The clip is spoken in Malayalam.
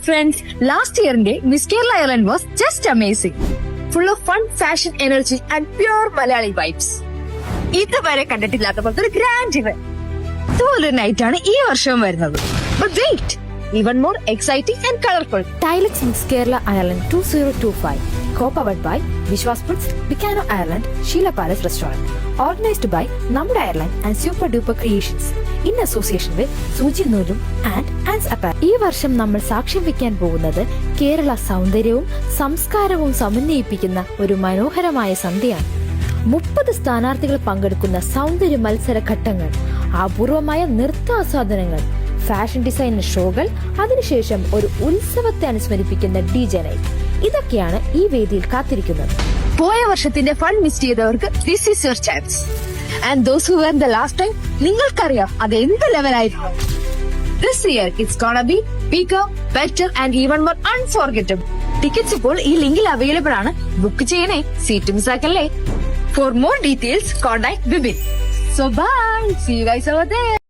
friends, last year Miss Kerala Island was just amazing. Full of fun, fashion, energy and pure Malayali vibes. ഇതുവരെ കണ്ടിട്ടില്ലാത്ത പോലത്തെ ഒരു ഗ്രാൻഡ് ഇവന്റ്. ഇതുപോലൊരു നൈറ്റ് ആണ് ഈ വർഷവും വരുന്നത്. But wait, even more exciting and colorful. Tilex Miss Kerala Ireland 2025, co-powered by Vishwas Foods, Bicano Ireland, Sheila Palace Restaurant. Organized by Namud Ireland and Super Duper Creations. In association with Suji Nulum and Ans Apparel. ഈ വർഷം നമ്മൾ സാക്ഷ്യം വയ്ക്കാൻ പോകുന്നത് കേരള സൗന്ദര്യവും സംസ്കാരവും സമന്വയിപ്പിക്കുന്ന ഒരു മനോഹരമായ സന്ധ്യയാണ്. 30 സ്ഥാനാർത്ഥികൾ പങ്കെടുക്കുന്ന സൗന്ദര്യ മത്സര ഘട്ടങ്ങൾ, അപൂർവമായ നൃത്താസ്വാദനങ്ങൾ, ഫാഷൻ ഡിസൈൻ ഷോകൾ, അതിനുശേഷം ഒരു ഉത്സവത്തെ അനുസ്മരിപ്പിക്കുന്ന DJ നൈറ്റ്. ഇതൊക്കെയാണ് ഈ വേദിയിൽ കാത്തിരിക്കുന്നത്. പോയ വർഷത്തിന്റെ ഫണ്ട് മിസ് ചെയ്തവർക്ക് this is your chance. And those who were the last time, നിങ്ങൾക്കറിയാം അത് എന്ത് ലെവലായിരുന്നു. This year it's gonna be bigger, better and even more unforgettable. Tickets ഇപ്പോൾ ഈ ലിങ്കിൽ അവൈലബിൾ ആണ്. ബുക്ക് ചെയ്യണേ, സീറ്റ് മിസ്സാക്കല്ലേ. For more details contact Vipin. So bye, see you guys over there.